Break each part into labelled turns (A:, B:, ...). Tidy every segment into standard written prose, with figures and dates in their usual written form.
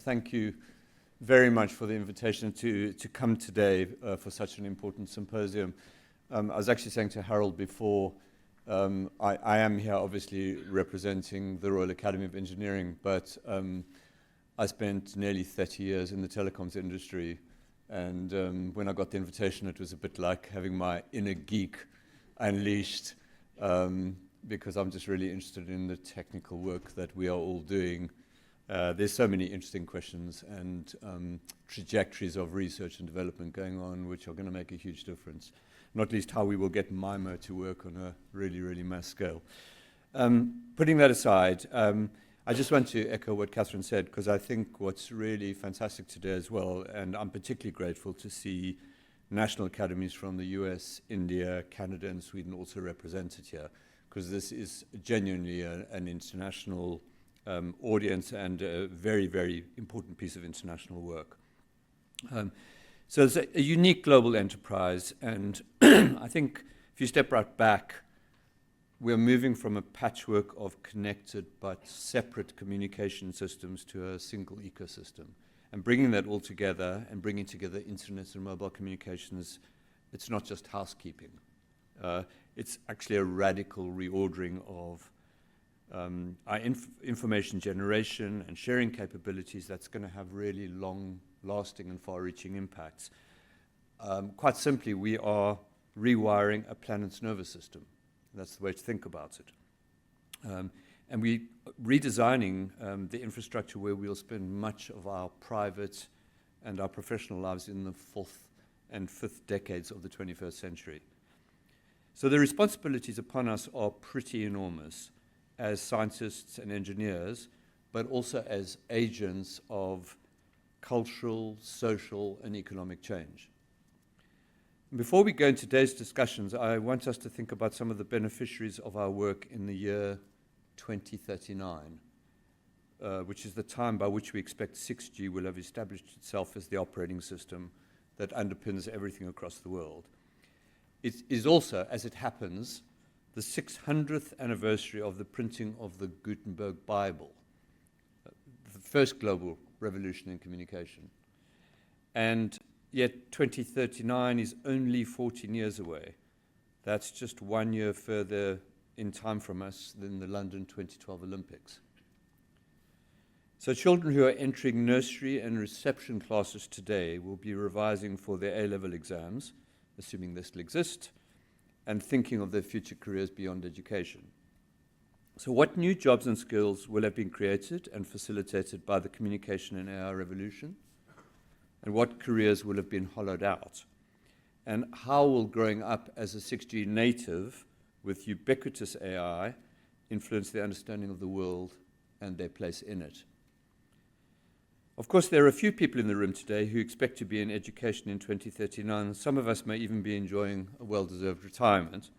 A: thank you very much for the invitation to come today for such an important symposium. I was actually saying to Harold before, I am here obviously representing the Royal Academy of Engineering, but I spent nearly 30 years in the telecoms industry, and when I got the invitation, it was a bit like having my inner geek unleashed, because I'm just really interested in the technical work that we are all doing. There's so many interesting questions and trajectories of research and development going on which are going to make a huge difference, not least how we will get MIMO to work on a really, really mass scale. Putting that aside, I just want to echo what Catherine said, because I think what's really fantastic today as well, and I'm particularly grateful to see national academies from the US, India, Canada, and Sweden also represented here, because this is genuinely an international audience and a very, very important piece of international work. So it's a unique global enterprise, and I think if you step right back, we're moving from a patchwork of connected but separate communication systems to a single ecosystem. And bringing that all together and bringing together internet and mobile communications, it's not just housekeeping. It's actually a radical reordering of our information generation and sharing capabilities that's going to have really long-lasting and far-reaching impacts. Quite simply, we are rewiring a planet's nervous system. That's the way to think about it. And we're redesigning the infrastructure where we'll spend much of our private and our professional lives in the fourth and fifth decades of the 21st century. So the responsibilities upon us are pretty enormous as scientists and engineers, but also as agents of cultural, social, and economic change. Before we go into today's discussions, I want us to think about some of the beneficiaries of our work in the year 2039, which is the time by which we expect 6G will have established itself as the operating system that underpins everything across the world. It is also, as it happens, the 600th anniversary of the printing of the Gutenberg Bible, the first global revolution in communication. And yet 2039 is only 14 years away. That's just 1 year further in time from us than the London 2012 Olympics. So children who are entering nursery and reception classes today will be revising for their A-level exams, assuming they still exist, and thinking of their future careers beyond education. So what new jobs and skills will have been created and facilitated by the communication and AI revolution? And what careers will have been hollowed out? And how will growing up as a 6G native with ubiquitous AI influence their understanding of the world and their place in it? Of course, there are a few people in the room today who expect to be in education in 2039. Some of us may even be enjoying a well-deserved retirement.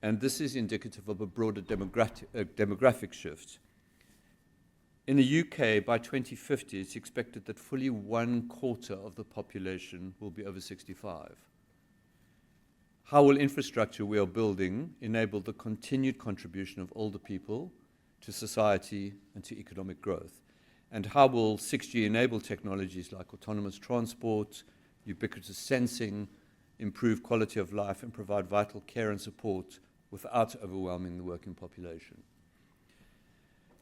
A: And this is indicative of a broader demographic shift. In the UK, by 2050, it's expected that fully 1/4 of the population will be over 65. How will infrastructure we are building enable the continued contribution of older people to society and to economic growth? And how will 6G enable technologies like autonomous transport, ubiquitous sensing, improve quality of life, and provide vital care and support without overwhelming the working population?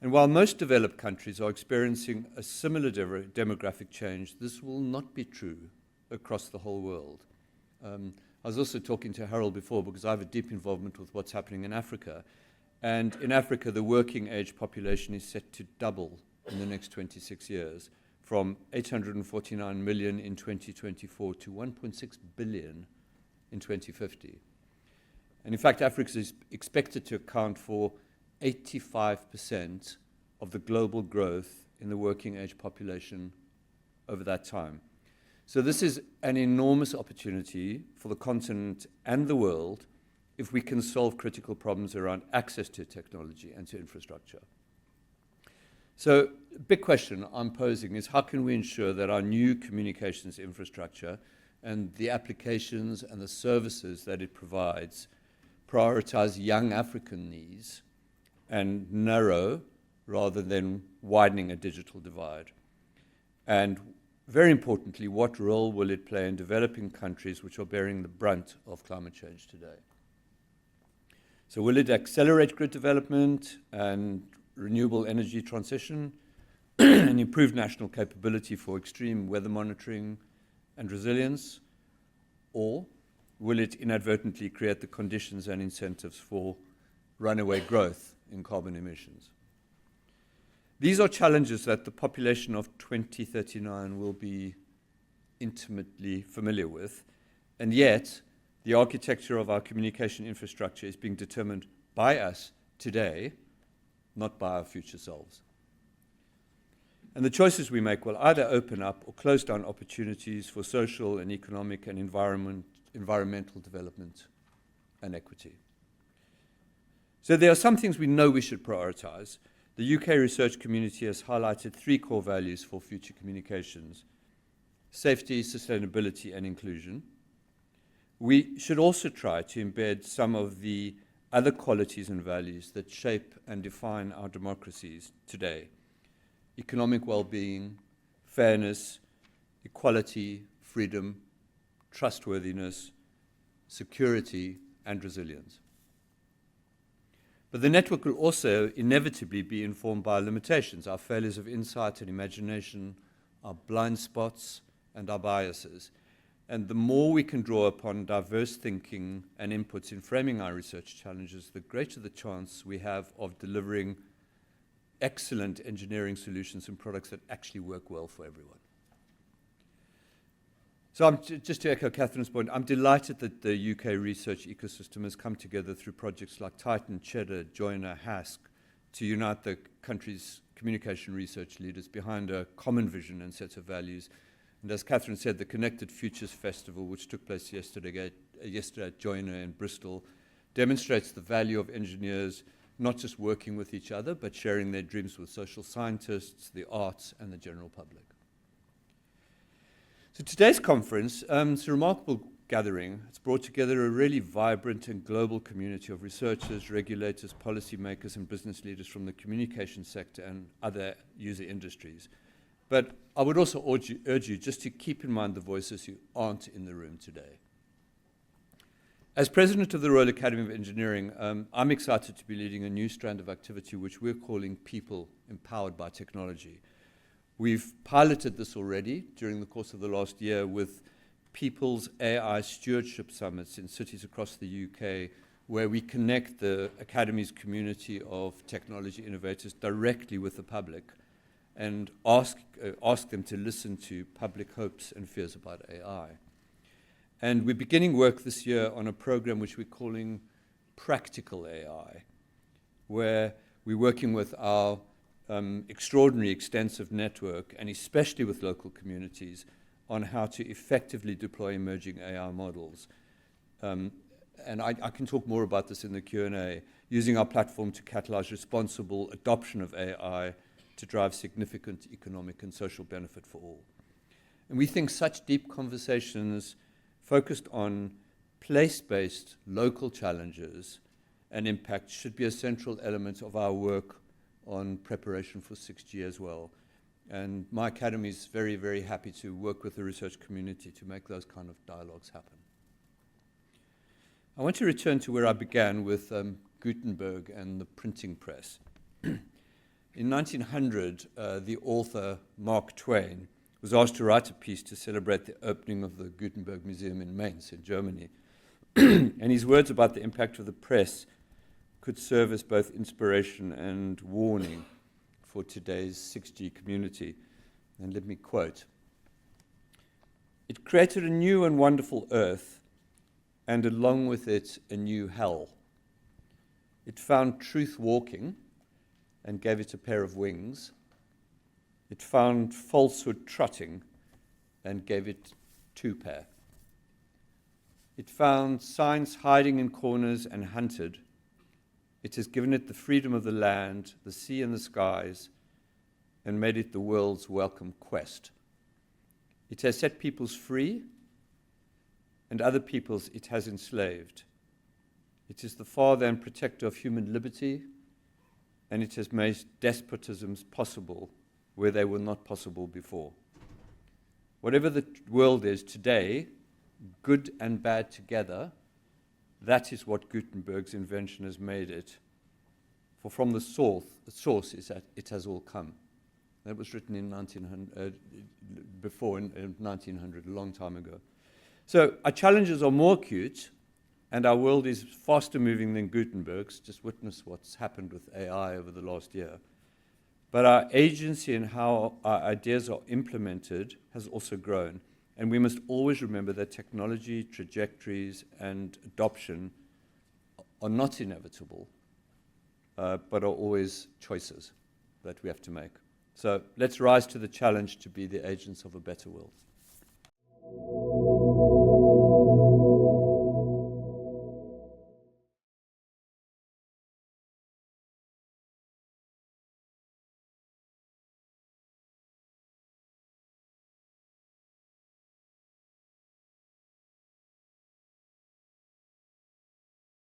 A: And while most developed countries are experiencing a similar demographic change, this will not be true across the whole world. I was also talking to Harold before because I have a deep involvement with what's happening in Africa. And in Africa, the working age population is set to double in the next 26 years, from 849 million in 2024 to 1.6 billion in 2050. And in fact, Africa is expected to account for 85% of the global growth in the working age population over that time. So this is an enormous opportunity for the continent and the world if we can solve critical problems around access to technology and to infrastructure. So a big question I'm posing is how can we ensure that our new communications infrastructure and the applications and the services that it provides prioritize young African needs and narrow rather than widening a digital divide? And very importantly, what role will it play in developing countries which are bearing the brunt of climate change today? So will it accelerate grid development and renewable energy transition and improve national capability for extreme weather monitoring and resilience? Or will it inadvertently create the conditions and incentives for runaway growth in carbon emissions? These are challenges that the population of 2039 will be intimately familiar with, and yet the architecture of our communication infrastructure is being determined by us today, not by our future selves. And the choices we make will either open up or close down opportunities for social and economic and environmental development and equity. So there are some things we know we should prioritize. The UK research community has highlighted 3 core values for future communications: safety, sustainability, and inclusion. We should also try to embed some of the other qualities and values that shape and define our democracies today: economic well-being, fairness, equality, freedom, trustworthiness, security, and resilience. But the network will also inevitably be informed by our limitations, our failures of insight and imagination, our blind spots, and our biases. And the more we can draw upon diverse thinking and inputs in framing our research challenges, the greater the chance we have of delivering excellent engineering solutions and products that actually work well for everyone. So just to echo Catherine's point, I'm delighted that the UK research ecosystem has come together through projects like Titan, Cheddar, Joiner, HASC to unite the country's communication research leaders behind a common vision and set of values. And as Catherine said, the Connected Futures Festival, which took place yesterday at Joiner in Bristol, demonstrates the value of engineers not just working with each other, but sharing their dreams with social scientists, the arts, and the general public. So today's conference is a remarkable gathering. It's brought together a really vibrant and global community of researchers, regulators, policymakers, and business leaders from the communication sector and other user industries. But I would also urge you just to keep in mind the voices who aren't in the room today. As president of the Royal Academy of Engineering, I'm excited to be leading a new strand of activity which we're calling People Empowered by Technology. We've piloted this already during the course of the last year with People's AI Stewardship Summits in cities across the UK, where we connect the Academy's community of technology innovators directly with the public and ask them to listen to public hopes and fears about AI. And we're beginning work this year on a program which we're calling Practical AI, where we're working with our extraordinary extensive network, and especially with local communities, on how to effectively deploy emerging AI models. And I can talk more about this in the Q&A, using our platform to catalyze responsible adoption of AI to drive significant economic and social benefit for all. And we think such deep conversations focused on place-based local challenges and impact should be a central element of our work on preparation for 6G as well. And my academy is very, very happy to work with the research community to make those kind of dialogues happen. I want to return to where I began with Gutenberg and the printing press. In 1900, the author Mark Twain was asked to write a piece to celebrate the opening of the Gutenberg Museum in Mainz in Germany. And his words about the impact of the press could serve as both inspiration and warning for today's 6G community. And let me quote: "It created a new and wonderful earth, and along with it, a new hell. It found truth walking and gave it a pair of wings. It found falsehood trotting and gave it 2 pair. It found science hiding in corners and hunted. It has given it the freedom of the land, the sea and the skies, and made it the world's welcome quest. It has set peoples free, and other peoples it has enslaved. It is the father and protector of human liberty, and it has made despotisms possible where they were not possible before." Whatever the world is today, good and bad together, that is what Gutenberg's invention has made it. For from the source is that it has all come. That was written in 1900, in 1900, a long time ago. So our challenges are more acute, and our world is faster moving than Gutenberg's. Just witness what's happened with AI over the last year. But our agency in how our ideas are implemented has also grown. And we must always remember that technology, trajectories, and adoption are not inevitable, but are always choices that we have to make. So let's rise to the challenge to be the agents of a better world.